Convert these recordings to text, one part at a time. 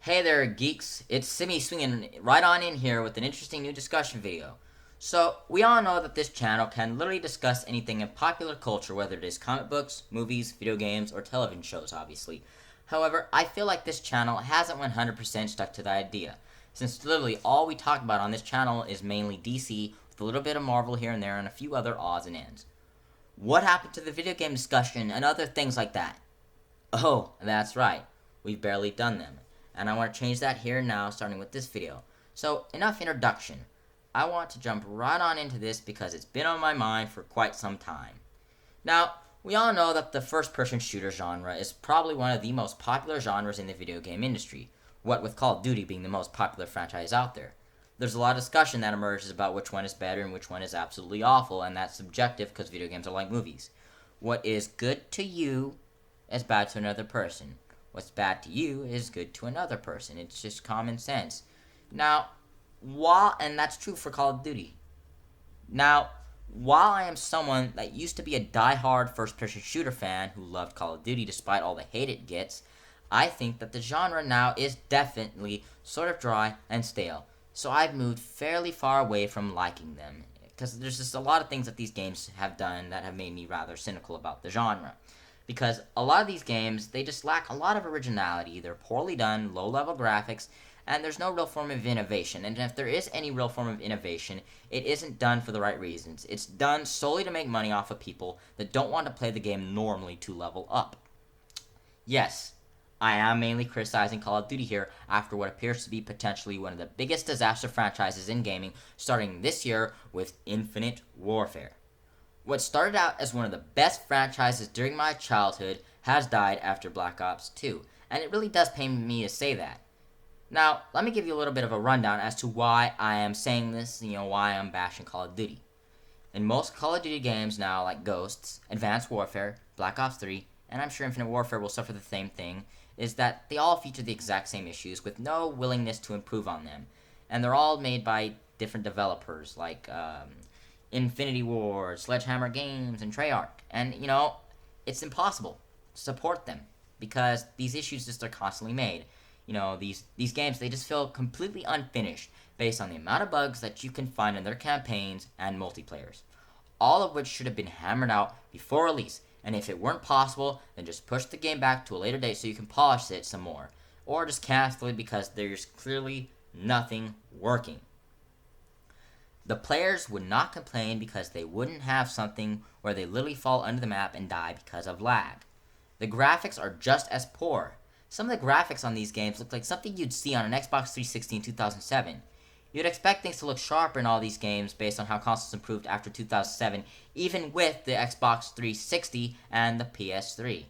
Hey there, geeks. It's Simi swinging right on in here with an interesting new discussion video. So, we all know that this channel can literally discuss anything in popular culture, whether it is comic books, movies, video games, or television shows, obviously. However, I feel like this channel hasn't 100% stuck to the idea, since literally all we talk about on this channel is mainly DC, with a little bit of Marvel here and there, and a few other odds and ends. What happened to the video game discussion and other things like that? Oh, that's right. We've barely done them. And I want to change that here and now, starting with this video. So, enough introduction. I want to jump right on into this because it's been on my mind for quite some time. Now, we all know that the first-person shooter genre is probably one of the most popular genres in the video game industry, what with Call of Duty being the most popular franchise out there. There's a lot of discussion that emerges about which one is better and which one is absolutely awful, and that's subjective because video games are like movies. What is good to you is bad to another person. What's bad to you is good to another person. It's just common sense. Now, and that's true for Call of Duty. Now, while I am someone that used to be a die-hard first-person shooter fan who loved Call of Duty despite all the hate it gets, I think that the genre now is definitely sort of dry and stale. So I've moved fairly far away from liking them, because there's just a lot of things that these games have done that have made me rather cynical about the genre. Because a lot of these games, they just lack a lot of originality. They're poorly done, low-level graphics, and there's no real form of innovation. And if there is any real form of innovation, it isn't done for the right reasons. It's done solely to make money off of people that don't want to play the game normally to level up. Yes, I am mainly criticizing Call of Duty here after what appears to be potentially one of the biggest disaster franchises in gaming, starting this year with Infinite Warfare. What started out as one of the best franchises during my childhood has died after Black Ops 2, and it really does pain me to say that. Now, let me give you a little bit of a rundown as to why I am saying this, why I'm bashing Call of Duty. In most Call of Duty games now, like Ghosts, Advanced Warfare, Black Ops 3, and I'm sure Infinite Warfare will suffer the same thing, is that they all feature the exact same issues with no willingness to improve on them. And they're all made by different developers, like Infinity Ward, Sledgehammer Games, and Treyarch. And, it's impossible to support them because these issues just are constantly made. These games, they just feel completely unfinished based on the amount of bugs that you can find in their campaigns and multiplayers. All of which should have been hammered out before release. And if it weren't possible, then just push the game back to a later date so you can polish it some more. Or just cancel it because there's clearly nothing working. The players would not complain because they wouldn't have something where they literally fall under the map and die because of lag. The graphics are just as poor. Some of the graphics on these games look like something you'd see on an Xbox 360 in 2007. You'd expect things to look sharper in all these games based on how consoles improved after 2007, even with the Xbox 360 and the PS3.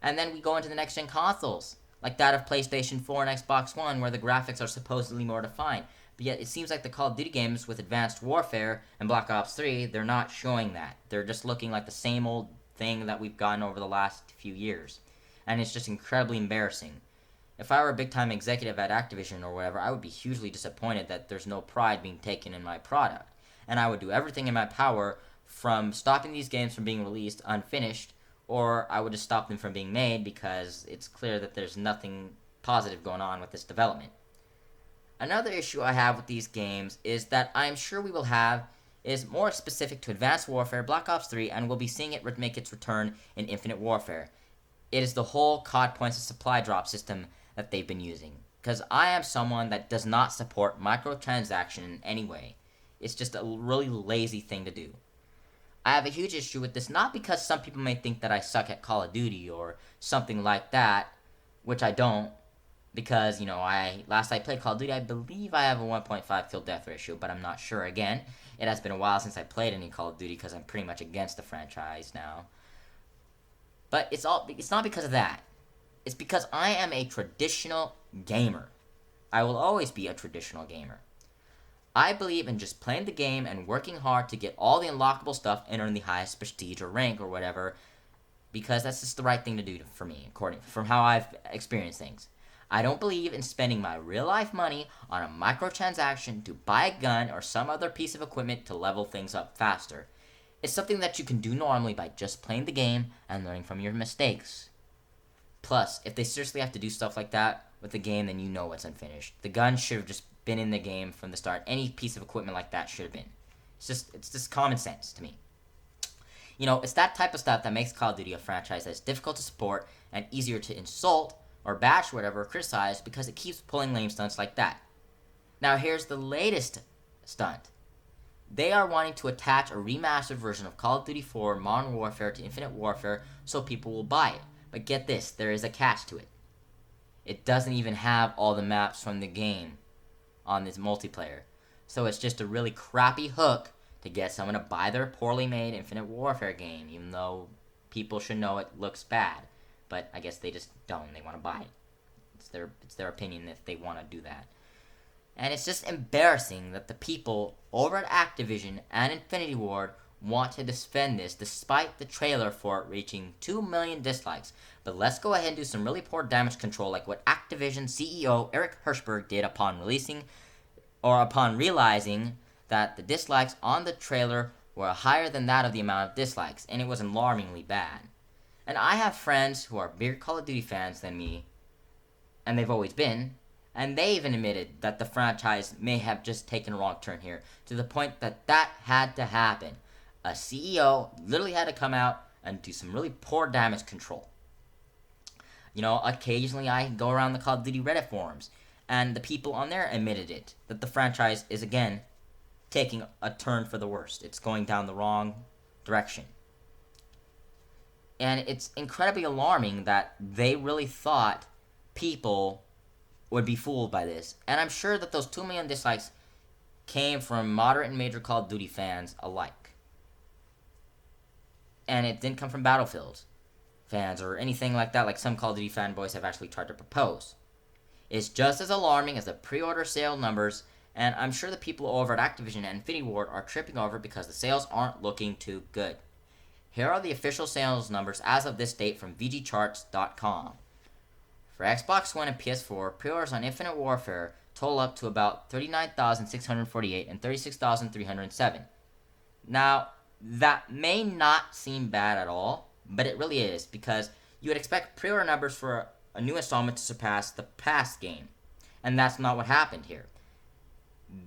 And then we go into the next-gen consoles, like that of PlayStation 4 and Xbox One, where the graphics are supposedly more defined. But yet it seems like the Call of Duty games with Advanced Warfare and Black Ops 3, they're not showing that. They're just looking like the same old thing that we've gotten over the last few years. And it's just incredibly embarrassing. If I were a big-time executive at Activision or whatever, I would be hugely disappointed that there's no pride being taken in my product. And I would do everything in my power from stopping these games from being released unfinished, or I would just stop them from being made because it's clear that there's nothing positive going on with this development. Another issue I have with these games is that I'm sure we will have is more specific to Advanced Warfare, Black Ops 3, and we'll be seeing it make its return in Infinite Warfare. It is the whole COD points of supply drop system that they've been using. Because I am someone that does not support microtransaction in any way. It's just a really lazy thing to do. I have a huge issue with this, not because some people may think that I suck at Call of Duty or something like that, which I don't. Because, last I played Call of Duty, I believe I have a 1.5 kill death ratio, but I'm not sure. Again, it has been a while since I played any Call of Duty because I'm pretty much against the franchise now. But it's not because of that. It's because I am a traditional gamer. I will always be a traditional gamer. I believe in just playing the game and working hard to get all the unlockable stuff and earn the highest prestige or rank or whatever, because that's just the right thing to do for me, from how I've experienced things. I don't believe in spending my real-life money on a microtransaction to buy a gun or some other piece of equipment to level things up faster. It's something that you can do normally by just playing the game and learning from your mistakes. Plus, if they seriously have to do stuff like that with the game, then you know it's unfinished. The gun should have just been in the game from the start. Any piece of equipment like that should have been. It's just common sense to me. You know, it's that type of stuff that makes Call of Duty a franchise that's difficult to support and easier to insult or bash or whatever or criticize because it keeps pulling lame stunts like that. Now here's the latest stunt. They are wanting to attach a remastered version of Call of Duty 4 Modern Warfare to Infinite Warfare so people will buy it. But get this, there is a catch to it. It doesn't even have all the maps from the game on this multiplayer. So it's just a really crappy hook to get someone to buy their poorly made Infinite Warfare game, even though people should know it looks bad. But I guess they just don't. They want to buy it. It's their opinion if they want to do that. And it's just embarrassing that the people over at Activision and Infinity Ward want to defend this despite the trailer for it reaching 2 million dislikes. But let's go ahead and do some really poor damage control like what Activision CEO Eric Hirschberg did upon realizing that the dislikes on the trailer were higher than that of the amount of dislikes, and it was alarmingly bad. And I have friends who are bigger Call of Duty fans than me, and they've always been, and they even admitted that the franchise may have just taken a wrong turn here, to the point that that had to happen. A CEO literally had to come out and do some really poor damage control. You know, occasionally I go around the Call of Duty Reddit forums, and the people on there admitted it, that the franchise is again taking a turn for the worst. It's going down the wrong direction. And it's incredibly alarming that they really thought people would be fooled by this. And I'm sure that those 2 million dislikes came from moderate and major Call of Duty fans alike. And it didn't come from Battlefield fans or anything like that, like some Call of Duty fanboys have actually tried to propose. It's just as alarming as the pre-order sale numbers, and I'm sure the people over at Activision and Infinity Ward are tripping over because the sales aren't looking too good. Here are the official sales numbers as of this date from VGCharts.com. For Xbox One and PS4, pre-orders on Infinite Warfare total up to about 39,648 and 36,307. Now, that may not seem bad at all, but it really is, because you would expect pre-order numbers for a new installment to surpass the past game, and that's not what happened here.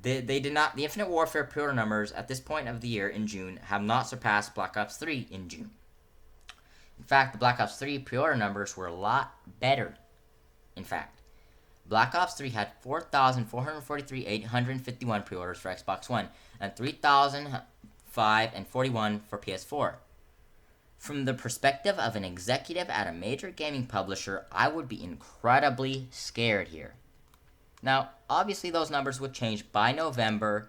They did not. The Infinite Warfare pre-order numbers at this point of the year in June have not surpassed Black Ops 3 in June. In fact, the Black Ops 3 pre-order numbers were a lot better. In fact, Black Ops 3 had 4,443,851 pre-orders for Xbox One and 3,005 for PS4. From the perspective of an executive at a major gaming publisher, I would be incredibly scared here. Now, obviously those numbers would change by November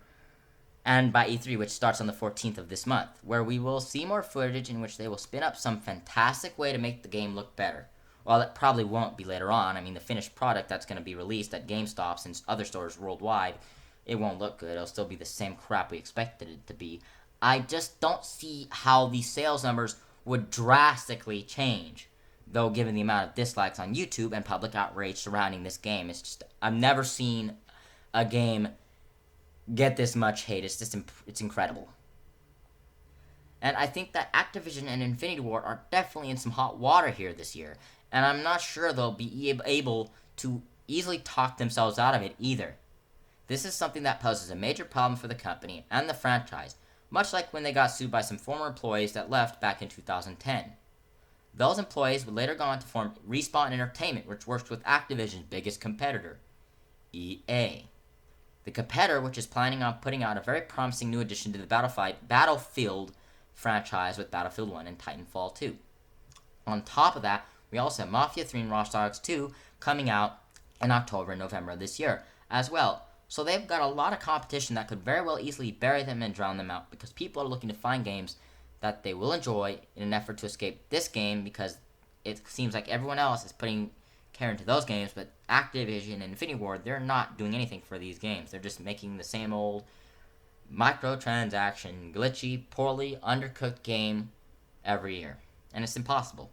and by E3, which starts on the 14th of this month, where we will see more footage in which they will spin up some fantastic way to make the game look better. While it probably won't be later on, I mean, the finished product that's going to be released at GameStop and other stores worldwide, it won't look good. It'll still be the same crap we expected it to be. I just don't see how these sales numbers would drastically change, though, given the amount of dislikes on YouTube and public outrage surrounding this game. It's just, I've never seen a game get this much hate. It's just, it's incredible. And I think that Activision and Infinity Ward are definitely in some hot water here this year, and I'm not sure they'll be able to easily talk themselves out of it either. This is something that poses a major problem for the company and the franchise, much like when they got sued by some former employees that left back in 2010. Those employees would later go on to form Respawn Entertainment, which works with Activision's biggest competitor, EA. The competitor, which is planning on putting out a very promising new addition to the Battlefield franchise with Battlefield 1 and Titanfall 2. On top of that, we also have Mafia 3 and Watch Dogs 2 coming out in October and November of this year as well. So they've got a lot of competition that could very well easily bury them and drown them out, because people are looking to find games that they will enjoy in an effort to escape this game, because it seems like everyone else is putting care into those games, but Activision and Infinity Ward, they're not doing anything for these games. They're just making the same old microtransaction, glitchy, poorly undercooked game every year. And it's impossible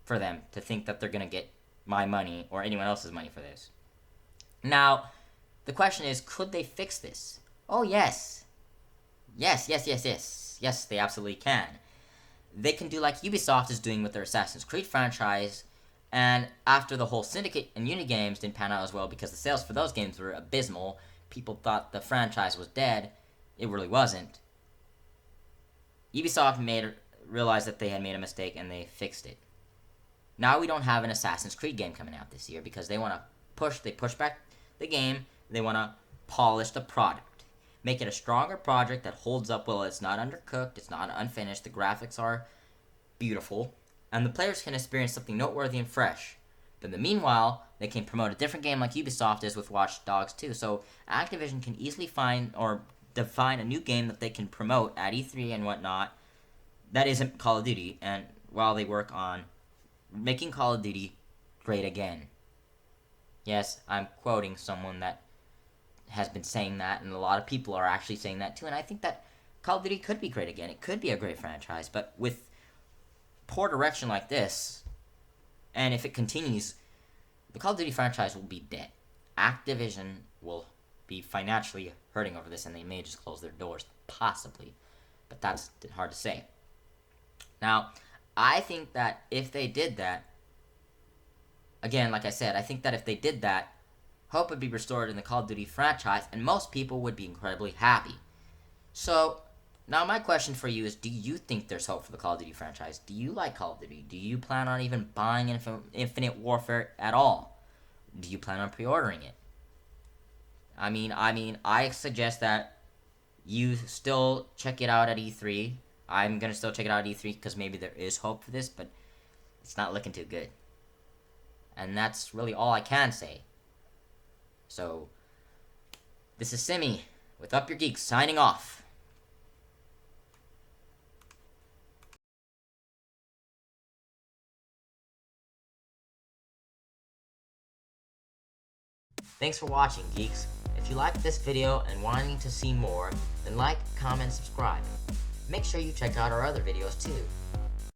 for them to think that they're going to get my money or anyone else's money for this. Now, the question is, could they fix this? Oh, yes. Yes, they absolutely can. They can do like Ubisoft is doing with their Assassin's Creed franchise And after the whole Syndicate and Unity games didn't pan out as well because the sales for those games were abysmal, people thought the franchise was dead. It really wasn't. Ubisoft realized that they had made a mistake and they fixed it. Now we don't have an Assassin's Creed game coming out this year because they push back the game. They want to polish the product, make it a stronger project that holds up well. It's not undercooked, it's not unfinished. The graphics are beautiful, and the players can experience something noteworthy and fresh. But in the meanwhile, they can promote a different game like Ubisoft is with Watch Dogs 2. So Activision can easily find or define a new game that they can promote at E3 and whatnot that isn't Call of Duty, and while they work on making Call of Duty great again. Yes, I'm quoting someone that has been saying that, and a lot of people are actually saying that too, and I think that Call of Duty could be great again. It could be a great franchise, but with poor direction like this, and if it continues, the Call of Duty franchise will be dead. Activision will be financially hurting over this, and they may just close their doors, possibly, but that's hard to say. Now, I think that if they did that, again, like I said, I think that if they did that, hope would be restored in the Call of Duty franchise, and most people would be incredibly happy. So, now my question for you is, do you think there's hope for the Call of Duty franchise? Do you like Call of Duty? Do you plan on even buying Infinite Warfare at all? Do you plan on pre-ordering it? I mean, I suggest that you still check it out at E3. I'm going to still check it out at E3 because maybe there is hope for this, but it's not looking too good. And that's really all I can say. So, this is Simi with Up Your Geeks signing off. Thanks for watching, geeks. If you liked this video and wanting to see more, then like, comment, subscribe. Make sure you check out our other videos too.